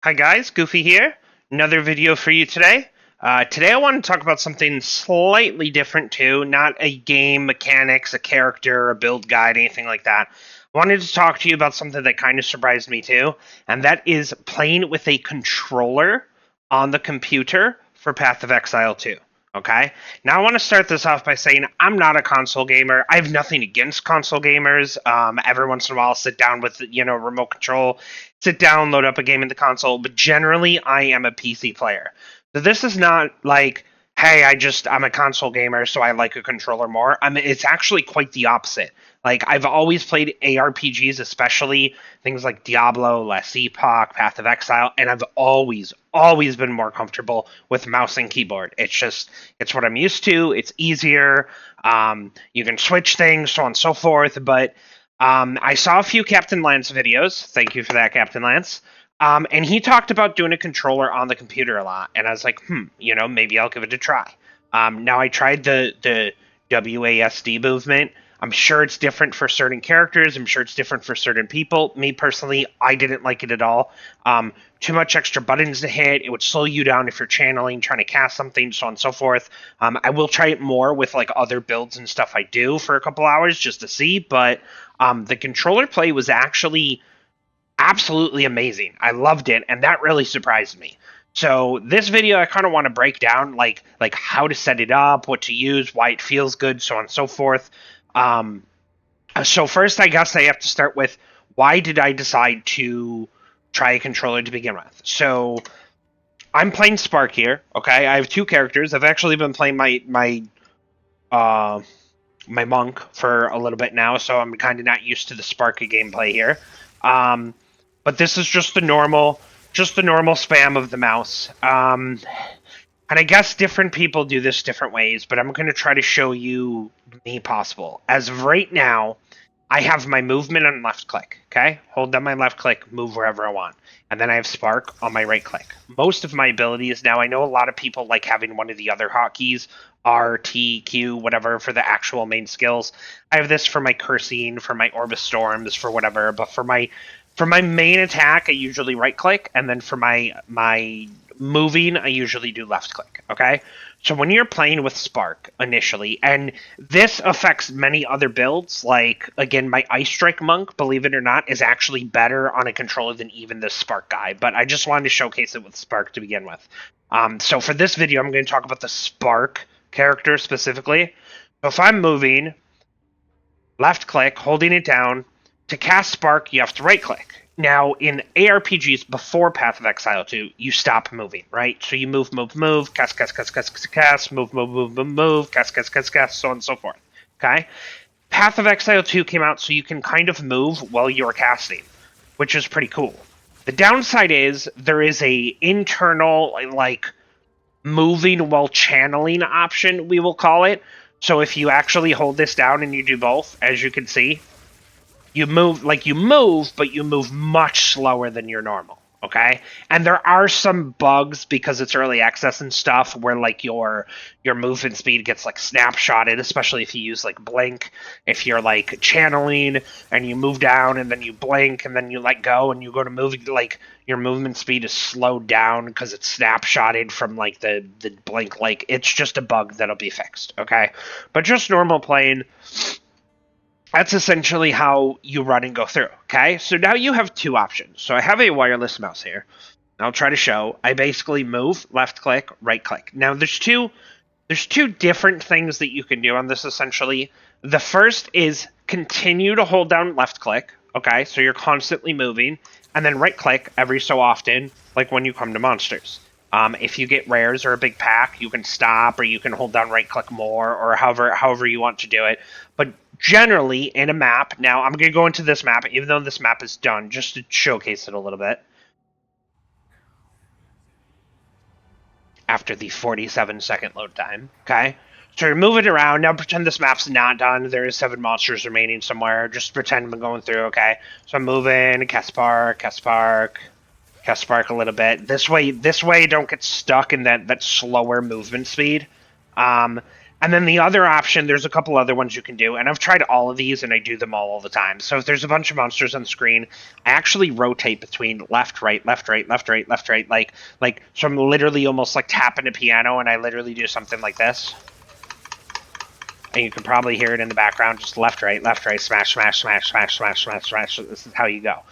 Hi guys, Goofy here. Another video for you today. Today I want to talk about something slightly different too, not a game mechanics, a character, a build guide, anything like that. I wanted to talk to you about something that kind of surprised me too, and that is playing with a controller on the computer for Path of Exile 2. Okay? Now I want to start this off by saying I'm not a console gamer. I have nothing against console gamers. Every once in a while I'll sit down with, remote control, sit down, load up a game in the console, but generally I am a PC player. So this is not like, hey, I'm a console gamer, so I like a controller more. I mean, it's actually quite the opposite. Like I've always played ARPGs, especially things like Diablo, Last Epoch, Path of Exile, and I've always been more comfortable with mouse and keyboard. It's what I'm used to. It's easier. You can switch things, so on and so forth. But I saw a few Captain Lance videos. Thank you for that, Captain Lance. And he talked about doing a controller on the computer a lot, and I was like, maybe I'll give it a try. Now I tried the WASD movement. I'm sure it's different for certain characters. I'm sure it's different for certain people. Me personally, I didn't like it at all. Too much extra buttons to hit. It would slow you down if you're channeling, trying to cast something, so on and so forth. I will try it more with like other builds and stuff I do for a couple hours just to see. But the controller play was actually absolutely amazing. I loved it, and that really surprised me. So this video, I kind of want to break down like how to set it up, what to use, why it feels good, so on and so forth. Um, so first, I guess I have to start with why did I decide to try a controller to begin with? So I'm playing Spark here. Okay, I have two characters. I've actually been playing uh, my monk for a little bit now, so I'm kind of not used to the Spark gameplay here. Um, but this is just the normal spam of the mouse. And I guess different people do this different ways, but I'm going to try to show you me possible. As of right now, I have my movement on left click. Okay, hold down my left click, move wherever I want, and then I have Spark on my right click. Most of my abilities now. I know a lot of people like having one of the other hotkeys, R, T, Q, whatever, for the actual main skills. I have this for my cursing, for my Orbis Storms, for whatever. But for my main attack, I usually right click, and then for my moving, I usually do left click. Okay, so when you're playing with Spark initially, and this affects many other builds, like again, my Ice Strike Monk, believe it or not, is actually better on a controller than even this Spark guy. But I just wanted to showcase it with Spark to begin with. So for this video, I'm going to talk about the Spark character specifically. So if I'm moving, left click, holding it down, to cast Spark, you have to right click. Now, in ARPGs before Path of Exile 2, you stop moving, right? So you move, cast, move, cast, so on and so forth. Okay? Path of Exile 2 came out so you can kind of move while you're casting, which is pretty cool. The downside is there is a internal, like, moving while channeling option, we will call it. So if you actually hold this down and you do both, as you can see, you move, but you move much slower than your normal. Okay, and there are some bugs because it's early access and stuff where like your movement speed gets like snapshotted, especially if you use like blink. If you're like channeling and you move down and then you blink and then you let go and you go to move, like your movement speed is slowed down because it's snapshotted from like the blink. Like it's just a bug that'll be fixed. Okay, but just normal playing, that's essentially how you run and go through. Okay, so now you have two options. So I have a wireless mouse here. I'll try to show. I basically move, left click, right click. Now there's two different things that you can do on this essentially. The first is continue to hold down left click. Okay, so you're constantly moving, and then right click every so often, like when you come to monsters. If you get rares or a big pack, you can stop or you can hold down right click more or however you want to do it. But generally in a map, now I'm going to go into this map, even though this map is done, just to showcase it a little bit. After the 47-second load time, okay? So you're moving around. Now pretend this map's not done. There is 7 monsters remaining somewhere. Just pretend I'm going through, okay? So I'm moving, cast spark a little bit. This way, don't get stuck in that slower movement speed. And then the other option, there's a couple other ones you can do, and I've tried all of these, and I do them all the time. So if there's a bunch of monsters on the screen, I actually rotate between left, right, left, right, left, right, left, right, like so I'm literally almost like tapping a piano, and I literally do something like this. And you can probably hear it in the background, just left, right, smash, smash, smash, smash, smash, smash, smash. This is how you go.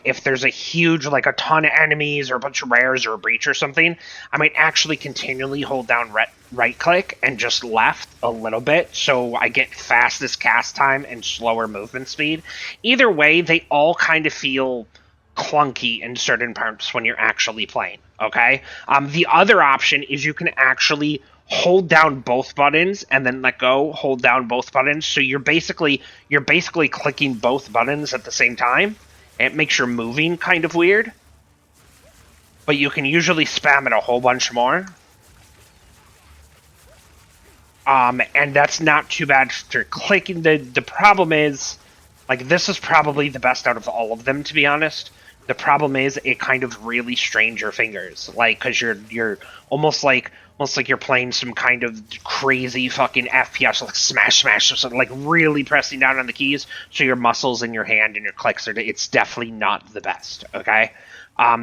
If there's a huge, like a ton of enemies or a bunch of rares or a breach or something, I might actually continually hold down right click and just left a little bit so I get fastest cast time and slower movement speed. Either way, they all kind of feel clunky in certain parts when you're actually playing. Okay. The other option is you can actually hold down both buttons and then let go, hold down both buttons, so you're basically clicking both buttons at the same time. It makes your moving kind of weird, but you can usually spam it a whole bunch more. And that's not too bad for clicking. The problem is, like, this is probably the best out of all of them, to be honest. The problem is it kind of really strains your fingers, like, because you're almost like you're playing some kind of crazy fucking FPS, like smash smash, or something, like really pressing down on the keys, so your muscles in your hand and your clicks are. It's definitely not the best. Okay.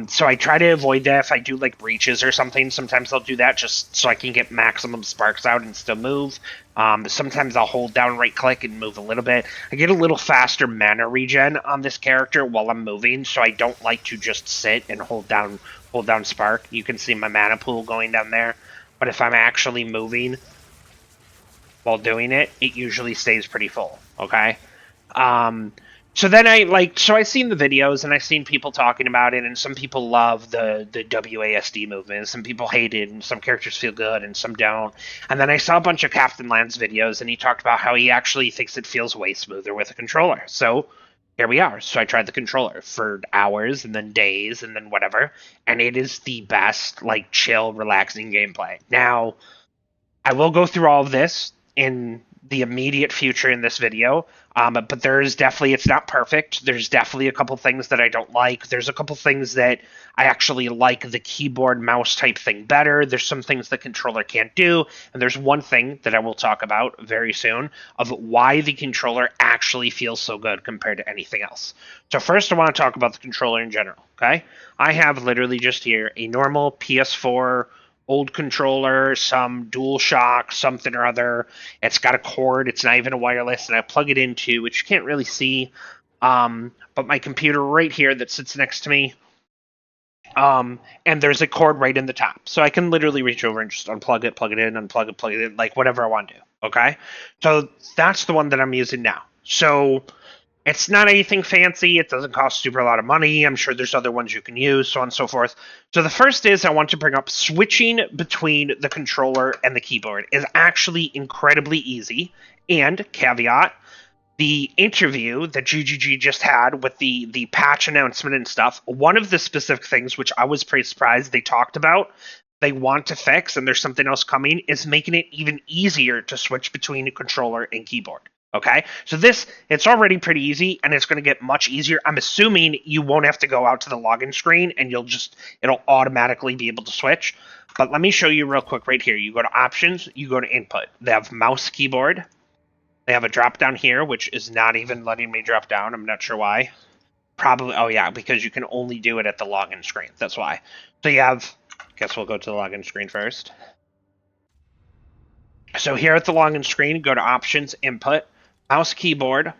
So I try to avoid that if I do like breaches or something. Sometimes I'll do that just so I can get maximum sparks out and still move. Sometimes I'll hold down right click and move a little bit. I get a little faster mana regen on this character while I'm moving, so I don't like to just sit and hold down spark. You can see my mana pool going down there. But if I'm actually moving while doing it, it usually stays pretty full. Okay. So then I seen the videos and I seen people talking about it, and some people love the WASD movement, and some people hate it, and some characters feel good and some don't. And then I saw a bunch of Captain Land's videos, and he talked about how he actually thinks it feels way smoother with a controller. So here we are. So I tried the controller for hours and then days and then whatever, and it is the best, like, chill, relaxing gameplay. Now, I will go through all of this in the immediate future in this video, but there's definitely, it's not perfect. There's definitely a couple things that I don't like. There's a couple things that I actually like the keyboard mouse type thing better. There's some things the controller can't do, and there's one thing that I will talk about very soon of why the controller actually feels so good compared to anything else. So first I want to talk about the controller in general, okay? I have literally just here a normal PS4 old controller, some DualShock, something or other. It's got a cord. It's not even a wireless, and I plug it into, which you can't really see. But my computer right here that sits next to me. And there's a cord right in the top, so I can literally reach over and just unplug it, plug it in, unplug it, plug it in, like whatever I want to do. Okay, so that's the one that I'm using now. So it's not anything fancy. It doesn't cost super a lot of money. I'm sure there's other ones you can use, so on and so forth. So the first is I want to bring up switching between the controller and the keyboard is actually incredibly easy. And caveat, the interview that GGG just had with the patch announcement and stuff, one of the specific things which I was pretty surprised they talked about they want to fix, and there's something else coming, is making it even easier to switch between controller and keyboard. Okay, so it's already pretty easy, and it's going to get much easier. I'm assuming you won't have to go out to the login screen, and it'll automatically be able to switch. But let me show you real quick right here. You go to options, you go to input. They have mouse keyboard. They have a drop down here, which is not even letting me drop down. I'm not sure why. Probably, oh yeah, because you can only do it at the login screen. That's why. So you have, guess we'll go to the login screen first. So here at the login screen, go to options, input, mouse keyboard,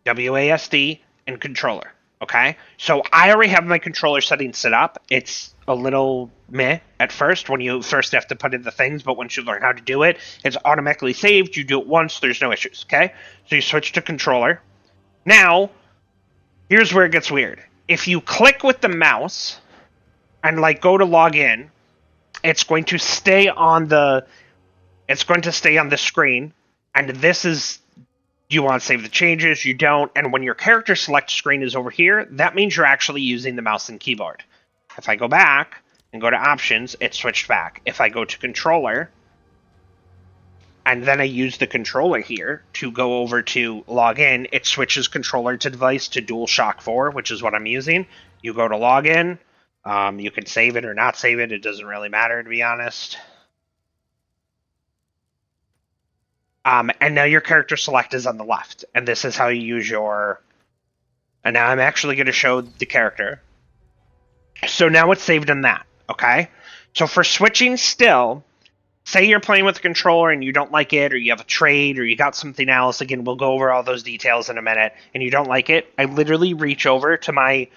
WASD, and controller. Okay, so I already have my controller settings set up. It's a little meh at first when you first have to put in the things, but once you learn how to do it, it's automatically saved. You do it once, there's no issues. Okay, so you switch to controller. Now, here's where it gets weird. If you click with the mouse and like go to log in, it's going to stay on the screen, and this is, you want to save the changes, you don't, and when your character select screen is over here, that means you're actually using the mouse and keyboard. If I go back and go to options, it switched back. If I go to controller, and then I use the controller here to go over to log in, it switches controller to device to DualShock 4, which is what I'm using. You go to login, you can save it or not save it, it doesn't really matter, to be honest. And now your character select is on the left, and this is how you use your. And now I'm actually going to show the character. So now it's saved in that. Okay. So for switching still, say you're playing with a controller and you don't like it, or you have a trade, or you got something else. Again, we'll go over all those details in a minute. And you don't like it, I literally reach over to my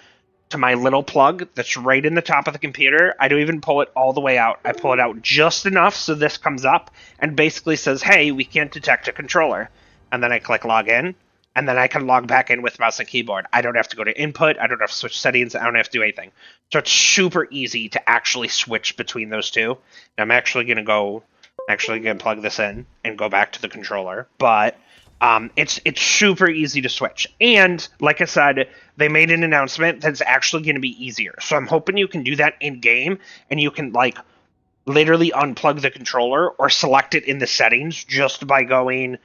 little plug that's right in the top of the computer. I don't even pull it all the way out. I pull it out just enough so this comes up and basically says, "Hey, we can't detect a controller." And then I click log in, and then I can log back in with mouse and keyboard. I don't have to go to input. I don't have to switch settings. I don't have to do anything. So it's super easy to actually switch between those two. And I'm actually going to plug this in and go back to the controller. But it's super easy to switch. And like I said, they made an announcement that's actually going to be easier. So I'm hoping you can do that in game, and you can like literally unplug the controller or select it in the settings just by going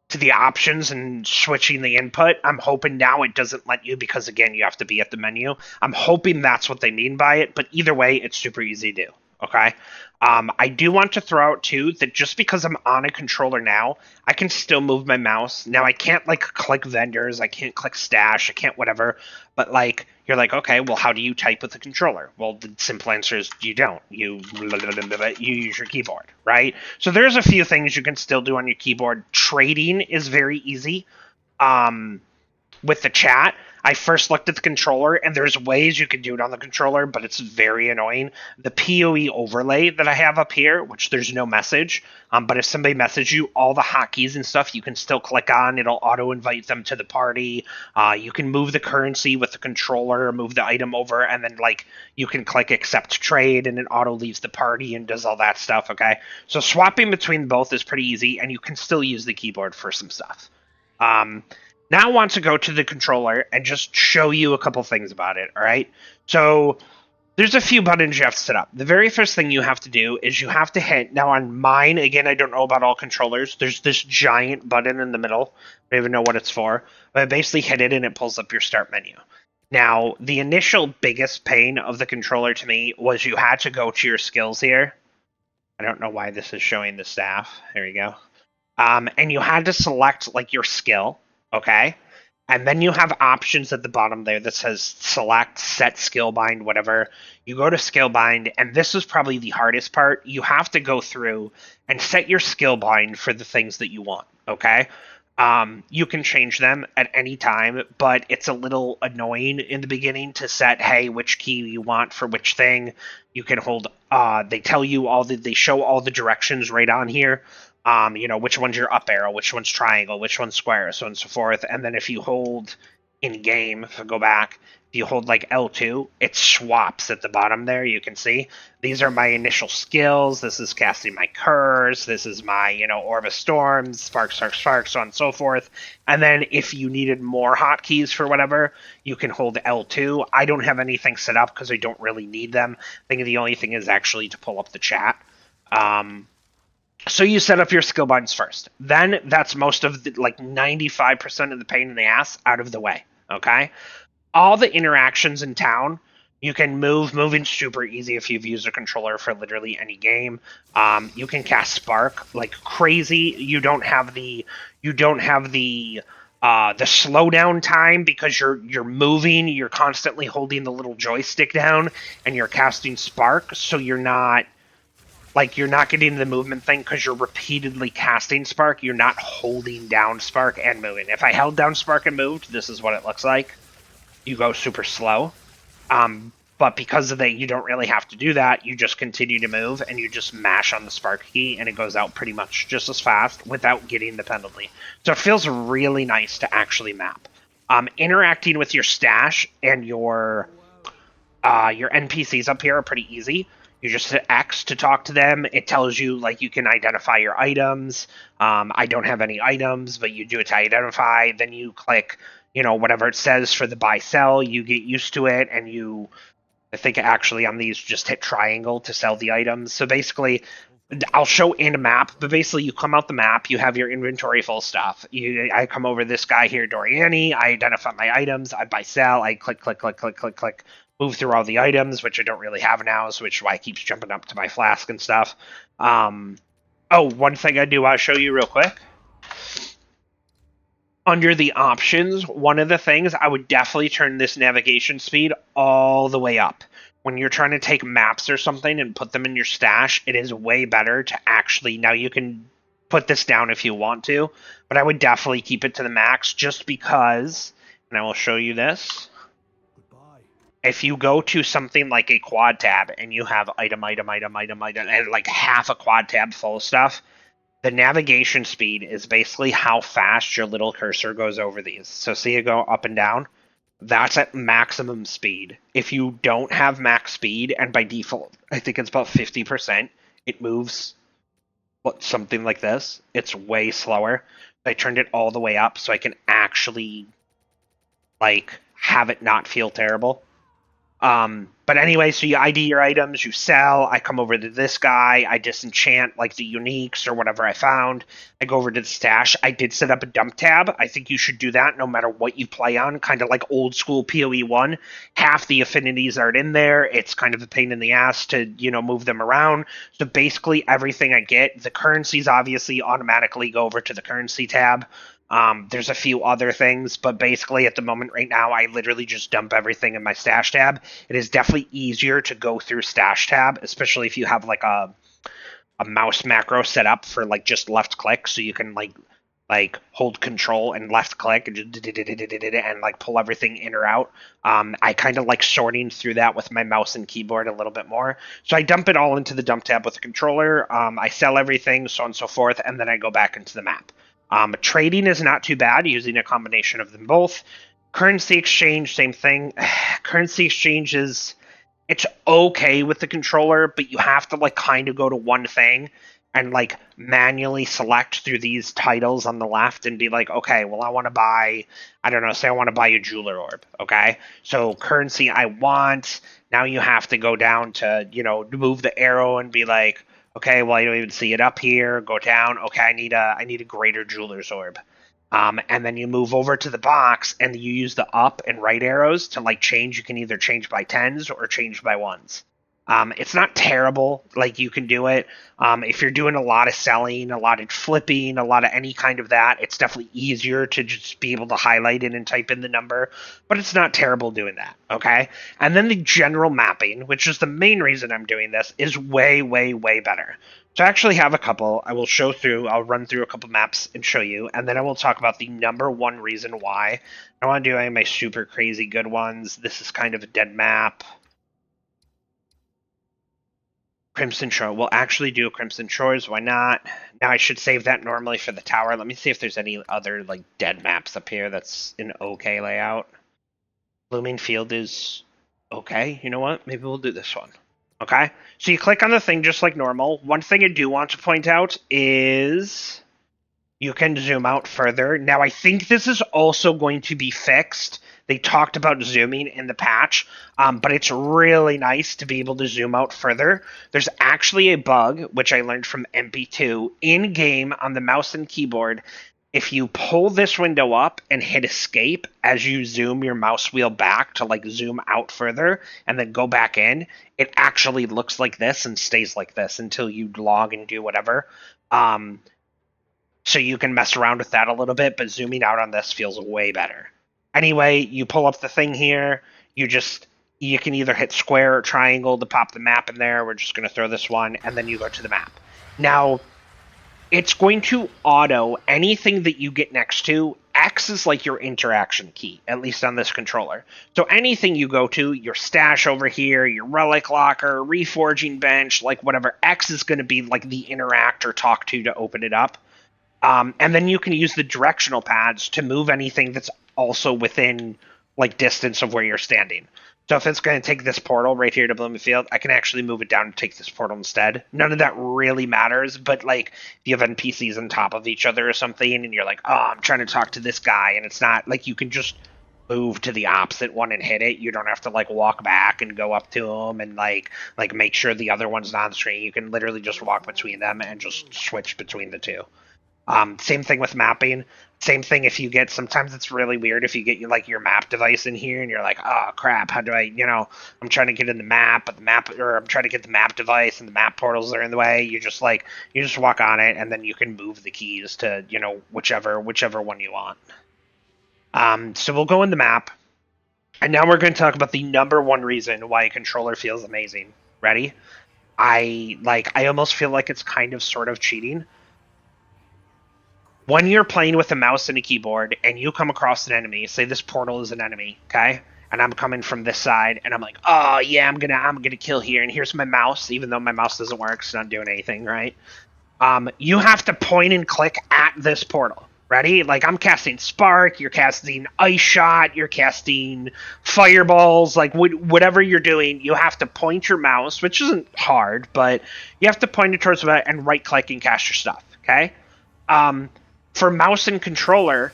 to the options and switching the input. I'm hoping now it doesn't let you, because again, you have to be at the menu. I'm hoping that's what they mean by it, but either way, it's super easy to do. Okay. I do want to throw out too that just because I'm on a controller now, I can still move my mouse. Now I can't like click vendors, I can't click stash, I can't whatever. But like you're like, okay, well, how do you type with the controller? Well, the simple answer is you don't. You use your keyboard, right? So there's a few things you can still do on your keyboard. Trading is very easy. With the chat, I first looked at the controller, and there's ways you can do it on the controller, but it's very annoying. The PoE overlay that I have up here, which there's no message, but if somebody messages you, all the hotkeys and stuff you can still click on. It'll auto-invite them to the party. You can move the currency with the controller, move the item over, and then like you can click accept trade, and it auto leaves the party and does all that stuff, okay? So swapping between both is pretty easy, and you can still use the keyboard for some stuff. Now I want to go to the controller and just show you a couple things about it, all right? So there's a few buttons you have to set up. The very first thing you have to do is you have to hit, now on mine, again, I don't know about all controllers, there's this giant button in the middle. I don't even know what it's for, but I basically hit it and it pulls up your start menu. Now, the initial biggest pain of the controller to me was you had to go to your skills here. I don't know why this is showing the staff. There you go. And you had to select like your skill. Okay. And then you have options at the bottom there that says select, set skill bind, whatever. You go to skill bind, and this is probably the hardest part. You have to go through and set your skill bind for the things that you want. Okay. You can change them at any time, but it's a little annoying in the beginning to set, hey, which key you want for which thing. You can hold, they tell you they show all the directions right on here. Which one's your up arrow, which one's triangle, which one's square, so on and so forth. And then if you hold in game, if I go back, if you hold like L2, it swaps at the bottom there. You can see these are my initial skills. This is casting my curse. This is my, Orb of Storms, Spark, Spark, Spark, so on and so forth. And then if you needed more hotkeys for whatever, you can hold L2. I don't have anything set up because I don't really need them. I think the only thing is actually to pull up the chat. So you set up your skill binds first. Then that's most of the, like 95% of the pain in the ass out of the way, okay? All the interactions in town, you can move. Moving's super easy if you've used a controller for literally any game. You can cast Spark like crazy. You don't have the slowdown time because you're moving. You're constantly holding the little joystick down, and you're casting Spark, so you're not getting the movement thing because you're repeatedly casting Spark. You're not holding down Spark and moving. If I held down Spark and moved, this is what it looks like. You go super slow. But because of that, you don't really have to do that. You just continue to move, and you just mash on the Spark key, and it goes out pretty much just as fast without getting the penalty. So it feels really nice to actually map. Interacting with your stash and your NPCs up here are pretty easy. You just hit X to talk to them. It tells you, like, you can identify your items. I don't have any items, but you do it to identify. Then you click, whatever it says for the buy sell. You get used to it, and I think actually on these, just hit triangle to sell the items. So basically, I'll show in a map, but basically you come out the map, you have your inventory full stuff. I come over this guy here, Doriani. I identify my items. I buy sell. I click, move through all the items, which I don't really have now, so which is why it keeps jumping up to my flask and stuff. Oh, one thing I do want to show you real quick. Under the options, one of the things I would definitely turn this navigation speed all the way up. When you're trying to take maps or something and put them in your stash, it is way better to actually, now you can put this down if you want to, but I would definitely keep it to the max just because, and I will show you this. If you go to something like a quad tab and you have item, and like half a quad tab full of stuff, the navigation speed is basically how fast your little cursor goes over these. So see it go up and down? That's at maximum speed. If you don't have max speed, and by default, I think it's about 50%, it moves something like this. It's way slower. I turned it all the way up so I can actually like have it not feel terrible. But anyway, so you ID your items, you sell. I come over to this guy. I disenchant like the uniques or whatever I found. I go over to the stash. I did set up a dump tab. I think you should do that no matter what you play on. Kind of like old school PoE 1. Half the affinities aren't in there. It's kind of a pain in the ass to, move them around. So basically everything I get, the currencies obviously automatically go over to the currency tab. There's a few other things, but basically at the moment right now, I literally just dump everything in my stash tab. It is definitely easier to go through stash tab, especially if you have like a mouse macro set up for like just left click, so you can like hold control and left click and like pull everything in or out. I kind of like sorting through that with my mouse and keyboard a little bit more. So I dump it all into the dump tab with the controller. I sell everything, so on and so forth, and then I go back into the map. Trading is not too bad, using a combination of them both. Currency exchange, same thing. Currency exchange it's okay with the controller, but you have to like kind of go to one thing and like manually select through these titles on the left and be like, okay, well, I want to buy, I don't know, say I want to buy a jeweler orb, okay? So currency I want, now you have to go down to, move the arrow and be like, okay, well, I don't even see it up here, go down, okay, I need a greater jeweler's orb. And then you move over to the box and you use the up and right arrows to like change. You can either change by tens or change by ones. It's not terrible. Like you can do it. If you're doing a lot of selling, a lot of flipping, a lot of any kind of that, it's definitely easier to just be able to highlight it and type in the number. But it's not terrible doing that. Okay. And then the general mapping, which is the main reason I'm doing this, is way, way, way better. So I actually have a couple. I will I'll run through a couple maps and show you, and then I will talk about the number one reason why. I want to do any of my super crazy good ones. This is kind of a dead map. Crimson Shore. We'll actually do Crimson Shores. Why not? Now I should save that normally for the tower. Let me see if there's any other like dead maps up here that's an okay layout. Blooming Field is okay. You know what? Maybe we'll do this one. Okay, so you click on the thing just like normal. One thing I do want to point out is you can zoom out further. Now, I think this is also going to be fixed. They talked about zooming in the patch, but it's really nice to be able to zoom out further. There's actually a bug, which I learned from MP2, in-game on the mouse and keyboard. If you pull this window up and hit escape as you zoom your mouse wheel back to like zoom out further and then go back in, it actually looks like this and stays like this until you log and do whatever. So you can mess around with that a little bit, but zooming out on this feels way better. Anyway, you pull up the thing here, you can either hit square or triangle to pop the map in there. We're just going to throw this one, and then you go to the map. Now, it's going to auto anything that you get next to. X is like your interaction key, at least on this controller. So anything you go to, your stash over here, your relic locker, reforging bench, like whatever, X is going to be like the interact or talk to open it up. And then you can use the directional pads to move anything that's also within like distance of where you're standing. So if it's going to take this portal right here to Bloomfield, I can actually move it down and take this portal instead. None of that really matters, but like if you have NPCs on top of each other or something and you're like, oh, I'm trying to talk to this guy, and it's not like you can just move to the opposite one and hit it. You don't have to like walk back and go up to them and like make sure the other one's not on screen. You can literally just walk between them and just switch between the two. Same thing with mapping. Same thing if you get, sometimes it's really weird if you get like your map device in here and you're like, oh crap, how do I, I'm trying to get in the map, but or I'm trying to get the map device and the map portals are in the way. You just walk on it and then you can move the keys to, whichever one you want. So we'll go in the map. And now we're going to talk about the number one reason why a controller feels amazing. Ready? I almost feel like it's kind of sort of cheating. When you're playing with a mouse and a keyboard and you come across an enemy, say this portal is an enemy, okay? And I'm coming from this side and I'm like, "Oh, yeah, I'm going to kill here and here's my mouse even though my mouse doesn't work, it's not doing anything, right?" You have to point and click at this portal. Ready? Like I'm casting Spark, you're casting Ice Shot, you're casting Fireballs, like whatever you're doing, you have to point your mouse, which isn't hard, but you have to point it towards that and right click and cast your stuff, okay? Um, for mouse and controller,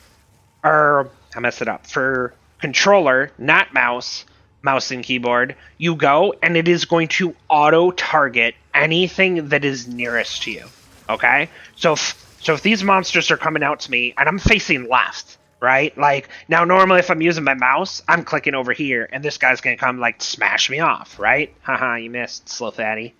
or I messed it up. For controller, not mouse, mouse and keyboard, you go and it is going to auto target anything that is nearest to you. Okay? So if these monsters are coming out to me and I'm facing left, right? Like now normally if I'm using my mouse, I'm clicking over here and this guy's gonna come like smash me off, right? Haha, you missed, slow fatty.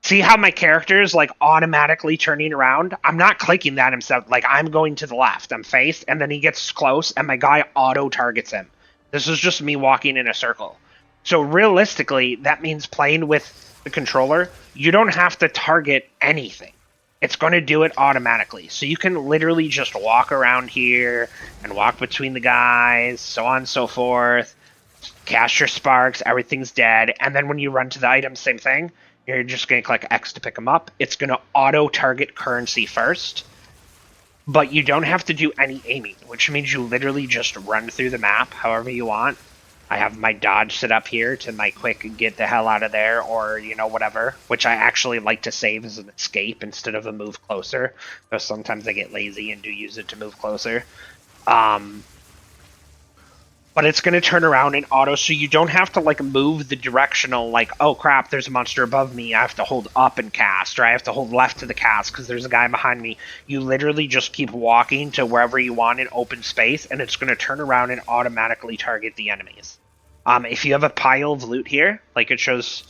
See how my character is like automatically turning around? I'm not clicking that himself. Like I'm going to the left. I'm faced, and then he gets close, and my guy auto targets him. This is just me walking in a circle. So realistically, that means playing with the controller, you don't have to target anything. It's going to do it automatically. So you can literally just walk around here and walk between the guys, so on and so forth. Cast your sparks, everything's dead, and then when you run to the item, same thing. You're just going to click X to pick them up. It's going to auto-target currency first, but you don't have to do any aiming, which means you literally just run through the map however you want. I have my dodge set up here to my quick get the hell out of there, or, whatever, which I actually like to save as an escape instead of a move closer, though sometimes I get lazy and do use it to move closer. But it's going to turn around and auto, so you don't have to like move the directional, like, oh crap, there's a monster above me, I have to hold up and cast, or I have to hold left to the cast because there's a guy behind me. You literally just keep walking to wherever you want in open space, and it's going to turn around and automatically target the enemies. If you have a pile of loot here, like it shows,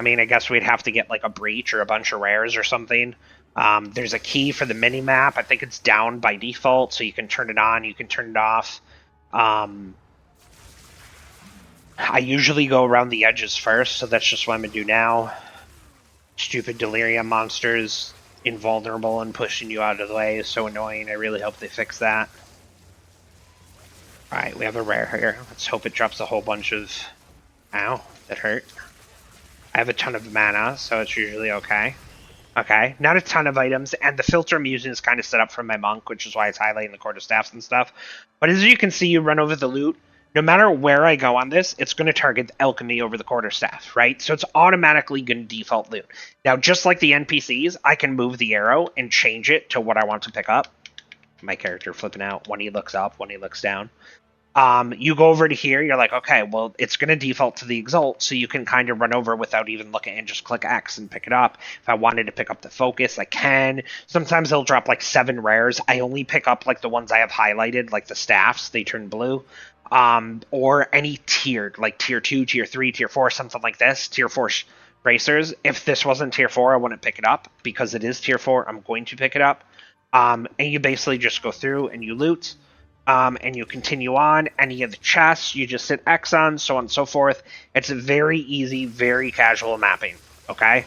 I mean, I guess we'd have to get like a breach or a bunch of rares or something. There's a key for the mini map. I think it's down by default, so you can turn it on, you can turn it off. I usually go around the edges first, so that's just what I'm going to do now. Stupid delirium monsters, invulnerable and pushing you out of the way is so annoying. I really hope they fix that. Alright, we have a rare here. Let's hope it drops a whole bunch of... Ow, that hurt. I have a ton of mana, so it's usually okay. Okay, not a ton of items, and the filter I'm using is kind of set up for my monk, which is why it's highlighting the quarterstaffs and stuff. But as you can see, you run over the loot. No matter where I go on this, it's going to target the alchemy over the quarterstaff, right? So it's automatically going to default loot. Now, just like the NPCs, I can move the arrow and change it to what I want to pick up. My character flipping out when he looks up, when he looks down. You go over to here, you're like, okay, well, it's going to default to the Exalt, so you can kind of run over without even looking and just click X and pick it up. If I wanted to pick up the Focus, I can. Sometimes they'll drop like 7 rares. I only pick up like the ones I have highlighted, like the staffs, they turn blue. Or any tiered, like tier 2, tier 3, tier 4, something like this, tier 4 bracers. If this wasn't tier 4, I wouldn't pick it up. Because it is tier 4, I'm going to pick it up. And you basically just go through and you loot. And you continue on. Any of the chests, you just hit X on, so on and so forth. It's a very easy, very casual mapping, okay?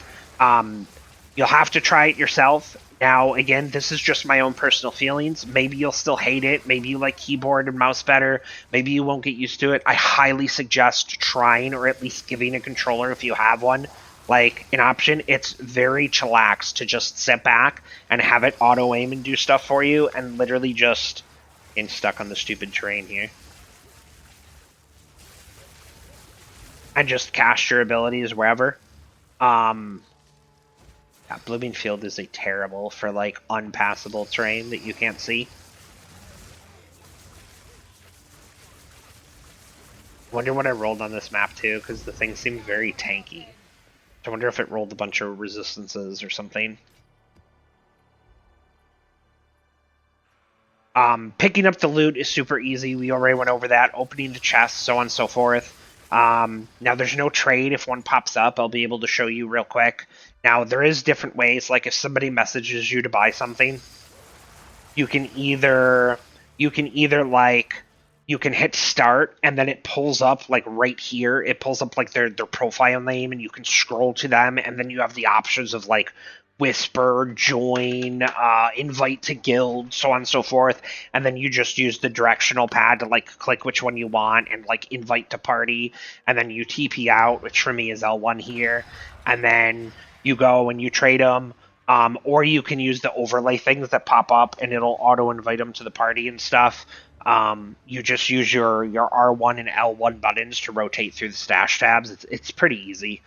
You'll have to try it yourself. Now, again, this is just my own personal feelings. Maybe you'll still hate it. Maybe you like keyboard and mouse better. Maybe you won't get used to it. I highly suggest trying, or at least giving a controller, if you have one, like an option. It's very chillax to just sit back and have it auto-aim and do stuff for you, and literally just... getting stuck on the stupid train here. And just cast your abilities wherever. Yeah, Blooming Field is a terrible for like unpassable terrain that you can't see. Wonder what I rolled on this map too, because the thing seemed very tanky. I wonder if it rolled a bunch of resistances or something. Picking up the loot is super easy. We already went over that. Opening the chest, so on and so forth. Now, there's no trade. If one pops up, I'll be able to show you real quick. Now, there is different ways. Like if somebody messages you to buy something, you can either like you can hit start and then it pulls up like right here. It pulls up like their profile name and you can scroll to them and then you have the options of like whisper, join, invite to guild, so on and so forth. And then you just use the directional pad to like click which one you want and like invite to party. And then you TP out, which for me is L1 here. And then you go and you trade them. Or you can use the overlay things that pop up and it'll auto invite them to the party and stuff. You just use your R1 and L1 buttons to rotate through the stash tabs. It's pretty easy.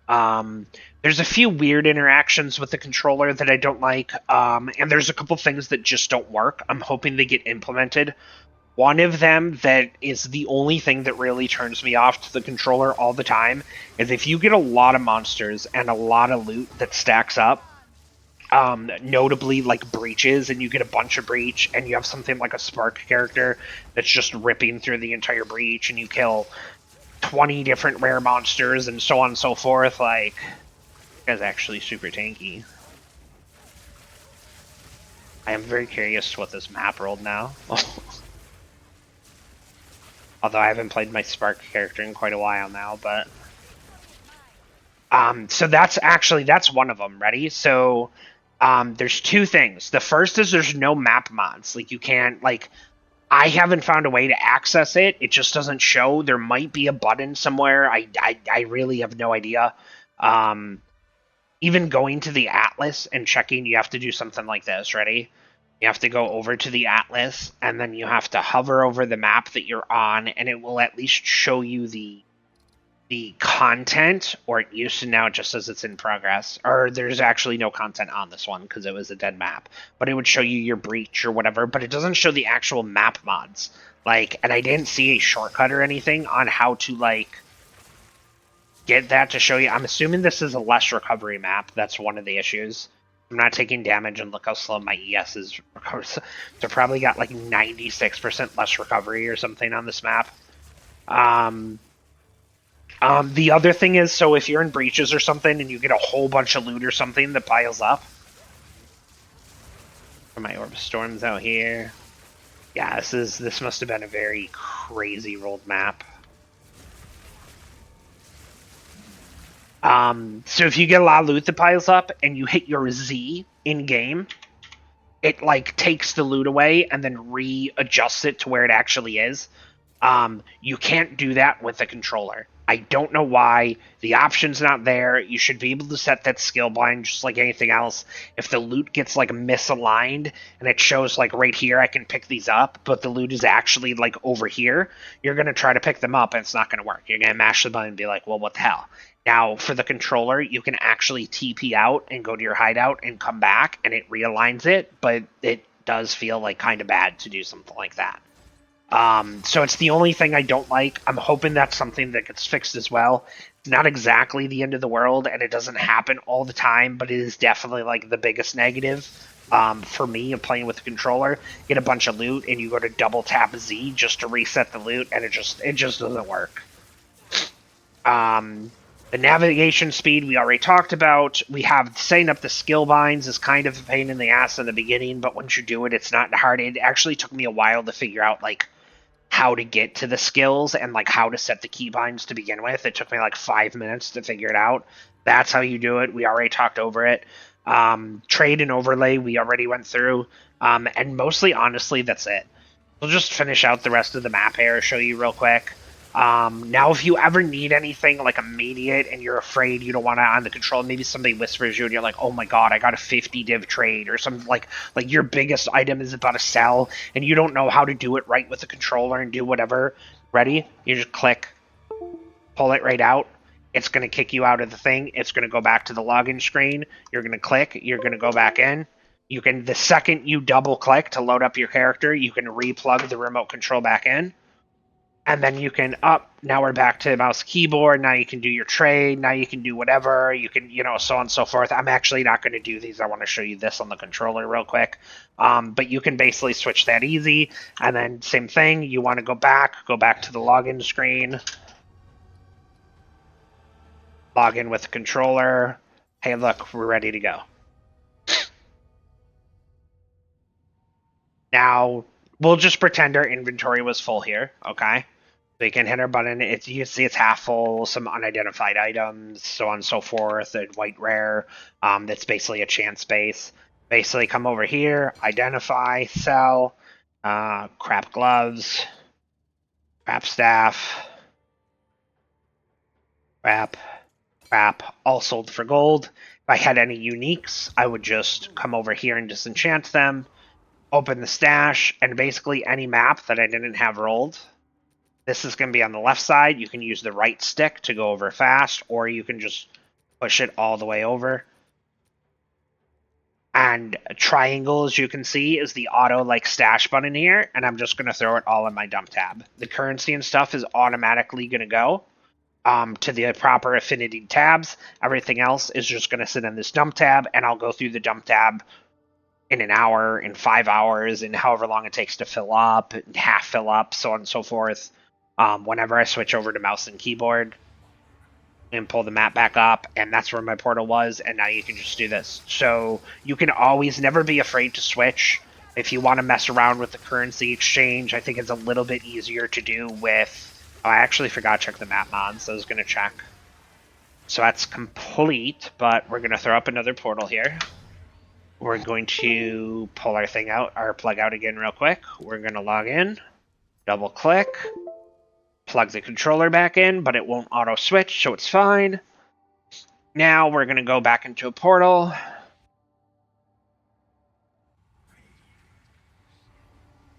There's a few weird interactions with the controller that I don't like, and there's a couple things that just don't work. I'm hoping they get implemented. One of them that is the only thing that really turns me off to the controller all the time is if you get a lot of monsters and a lot of loot that stacks up, notably like breaches, and you get a bunch of breach, and you have something like a spark character that's just ripping through the entire breach, and you kill 20 different rare monsters and so on and so forth. Like, this guy's actually super tanky. I am very curious what this map rolled now. Although I haven't played my spark character in quite a while now, but so that's one of them. Ready? So there's two things. The first is there's no map mods. Like you can't like I haven't found a way to access it. It just doesn't show. There might be a button somewhere. I really have no idea. Even going to the atlas and checking, you have to do something like this. Ready? You have to go over to the atlas, and then you have to hover over the map that you're on, and it will at least show you the content, or it used to. Now it just says it's in progress, or there's actually no content on this one because it was a dead map, but it would show you your breach or whatever, but it doesn't show the actual map mods. Like, and I didn't see a shortcut or anything on how to like get that to show you. I'm assuming this is a less recovery map. That's one of the issues. I'm not taking damage, and look how slow my ES is. So probably got like 96% less recovery or something on this map. The other thing is, so if you're in breaches or something and you get a whole bunch of loot or something that piles up. My Orb of Storms out here. Yeah, this must have been a very crazy rolled map. So if you get a lot of loot that piles up and you hit your Z in game, it like takes the loot away and then readjusts it to where it actually is. You can't do that with the controller. I don't know why. The option's not there. You should be able to set that skill blind just like anything else. If the loot gets like misaligned and it shows like right here I can pick these up, but the loot is actually like over here, you're going to try to pick them up and it's not going to work. You're going to mash the button and be like, well, what the hell? Now, for the controller, you can actually TP out and go to your hideout and come back, and it realigns it, but it does feel like kind of bad to do something like that. So it's the only thing I don't like. I'm hoping that's something that gets fixed as well. It's not exactly the end of the world, and it doesn't happen all the time, but it is definitely like the biggest negative for me of playing with the controller. Get a bunch of loot, and you go to double tap Z just to reset the loot, and it just doesn't work. The navigation speed we already talked about. We have setting up the skill binds is kind of a pain in the ass in the beginning, but once you do it, it's not hard. It actually took me a while to figure out like how to get to the skills and like how to set the keybinds to begin with. It took me like 5 minutes to figure it out. That's how you do it. We already talked over it. Trade and overlay we already went through. And mostly, honestly, that's it. We'll just finish out the rest of the map here, show you real quick. Now, if you ever need anything like immediate and you're afraid you don't want to on the control, maybe somebody whispers you and you're like, oh my god, I got a 50 div trade, or something like your biggest item is about to sell and you don't know how to do it right with the controller and do whatever. Ready? You just click, pull it right out. It's going to kick you out of the thing. It's going to go back to the login screen. You're going to click. You're going to go back in. You can, the second you double click to load up your character, you can replug the remote control back in. And then you can now we're back to mouse keyboard. Now you can do your trade. Now you can do whatever. You can, so on and so forth. I'm actually not going to do these. I want to show you this on the controller real quick. But you can basically switch that easy. And then same thing. You want to go back to the login screen. Log in with the controller. Hey, look, we're ready to go. Now, we'll just pretend our inventory was full here, okay? So you can hit our button. You see it's half full, some unidentified items, so on and so forth, a white rare. That's basically a chance base. Basically, come over here, identify, sell, crap gloves, crap staff, crap, all sold for gold. If I had any uniques, I would just come over here and disenchant them, open the stash, and basically any map that I didn't have rolled. This is going to be on the left side. You can use the right stick to go over fast, or you can just push it all the way over. And triangle, as you can see, is the auto stash button here, and I'm just going to throw it all in my dump tab. The currency and stuff is automatically going to go to the proper affinity tabs. Everything else is just going to sit in this dump tab, and I'll go through the dump tab in an hour, in 5 hours, and however long it takes to fill up, and half fill up, so on and so forth. Whenever I switch over to mouse and keyboard and pull the map back up, and that's where my portal was, and now you can just do this. So you can always never be afraid to switch. If you want to mess around with the currency exchange, I think it's a little bit easier to do with... Oh, I actually forgot to check the map mods, so I was going to check. So that's complete, but we're going to throw up another portal here. We're going to pull our thing out, our plug out again real quick. We're going to log in, double click, plug the controller back in, but it won't auto switch, so it's fine. Now we're going to go back into a portal.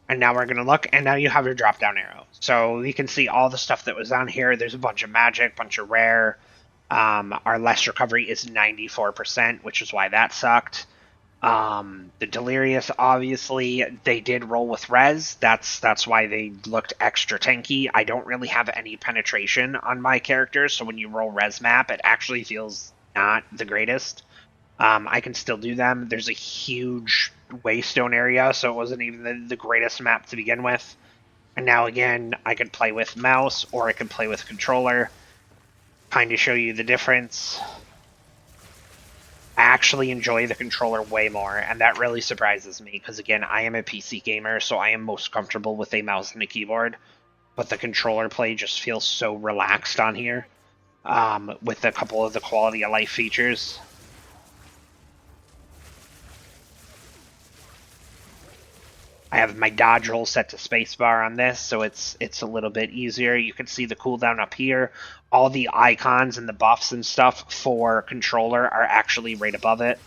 And now we're going to look, and now you have your drop down arrow. So you can see all the stuff that was on here. There's a bunch of magic, bunch of rare. Our less recovery is 94%, which is why that sucked. The Delirious, obviously, they did roll with res. That's why they looked extra tanky. I don't really have any penetration on my characters, so when you roll res map, it actually feels not the greatest. I can still do them. There's a huge waystone area, so it wasn't even the greatest map to begin with. And now again, I could play with mouse, or I could play with controller. Kind of show you the difference. I actually enjoy the controller way more, and that really surprises me, because again, I am a PC gamer, so I am most comfortable with a mouse and a keyboard, but the controller play just feels so relaxed on here, with a couple of the quality of life features. I have my dodge roll set to spacebar on this, so it's a little bit easier. You can see the cooldown up here. All the icons and the buffs and stuff for controller are actually right above it.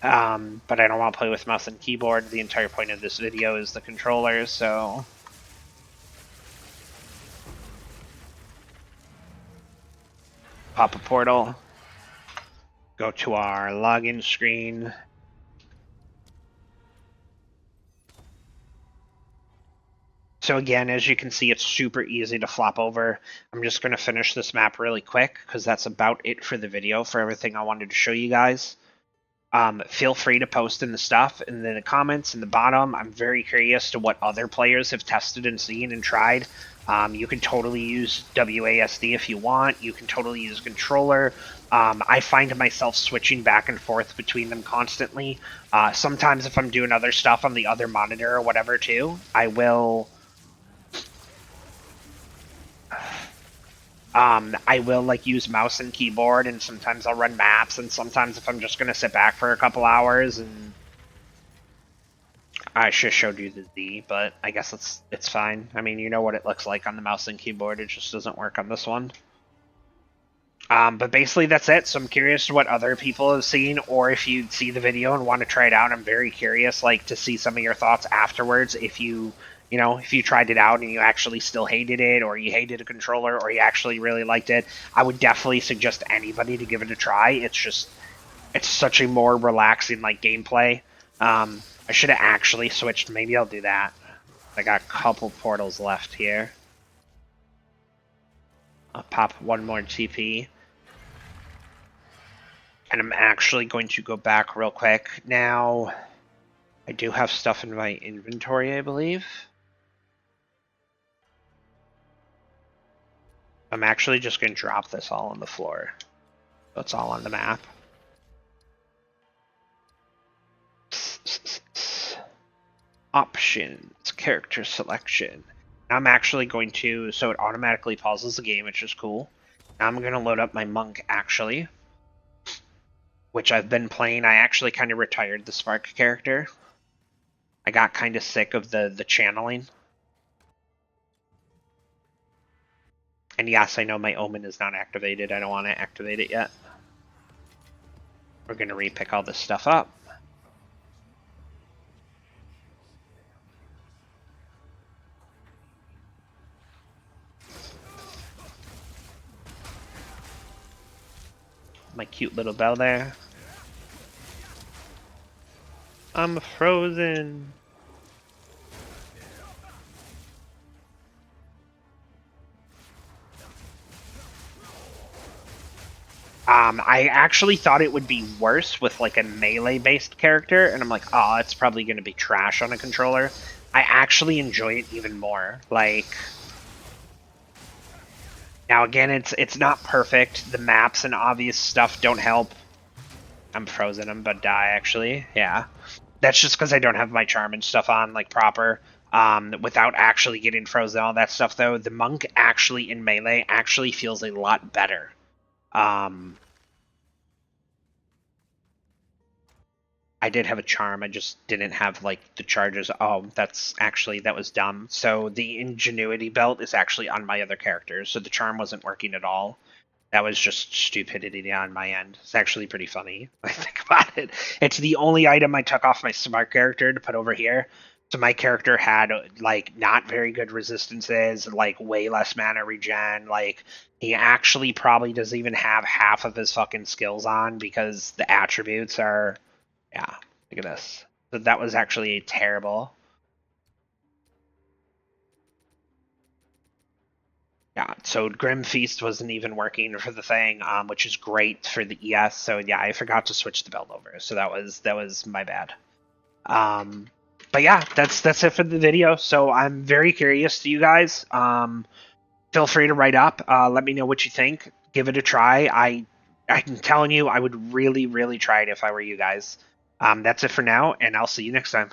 But I don't want to play with mouse and keyboard. The entire point of this video is the controller, so... Pop a portal. Go to our login screen. So again, as you can see, it's super easy to flop over. I'm just going to finish this map really quick, because that's about it for the video, for everything I wanted to show you guys. Feel free to post in the stuff in the comments in the bottom. I'm very curious to what other players have tested and seen and tried. You can totally use WASD if you want. You can totally use controller. I find myself switching back and forth between them constantly. Sometimes if I'm doing other stuff on the other monitor or whatever too, I will use mouse and keyboard, and sometimes I'll run maps, and sometimes if I'm just going to sit back for a couple hours, and I should have showed you the Z, but I guess it's fine. I mean, you know what it looks like on the mouse and keyboard, it just doesn't work on this one. But basically that's it, so I'm curious what other people have seen, or if you see the video and want to try it out, I'm very curious, to see some of your thoughts afterwards, if you tried it out and you actually still hated it, or you hated a controller, or you actually really liked it. I would definitely suggest anybody to give it a try. It's such a more relaxing gameplay. I should have actually switched. Maybe I'll do that. I got a couple portals left here. pop one more TP. And I'm actually going to go back real quick. Now, I do have stuff in my inventory, I believe. I'm actually just going to drop this all on the floor. So it's all on the map. Options, character selection. I'm actually going to, so it automatically pauses the game, which is cool. Now I'm going to load up my monk, actually, which I've been playing. I actually kind of retired the Spark character. I got kind of sick of the channeling. And yes, I know my Omen is not activated. I don't want to activate it yet. We're going to repick all this stuff up. My cute little bell there. I'm frozen. I actually thought it would be worse with like a melee-based character, and I'm like, oh, it's probably going to be trash on a controller. I actually enjoy it even more. Like, now again, it's not perfect. The maps and obvious stuff don't help. I'm frozen. I'm about to die, actually. Yeah. That's just because I don't have my charm and stuff on, like, proper. Without actually getting frozen, all that stuff, though, the monk actually in melee actually feels a lot better. I did have a charm, I just didn't have, like, the charges. Oh, that was dumb. So the ingenuity belt is actually on my other characters, so the charm wasn't working at all. That was just stupidity on my end. It's actually pretty funny when I think about it. It's the only item I took off my smart character to put over here. So my character had like not very good resistances, like way less mana regen. Like he actually probably doesn't even have half of his fucking skills on because the attributes are, yeah. Look at this. So that was actually terrible. Yeah, so Grim Feast wasn't even working for the thing, which is great for the ES. So yeah, I forgot to switch the belt over. So that was my bad. But yeah, that's it for the video. So I'm very curious to you guys. Feel free to write up. Let me know what you think. Give it a try. I'm telling you, I would really, really try it if I were you guys. That's it for now, and I'll see you next time.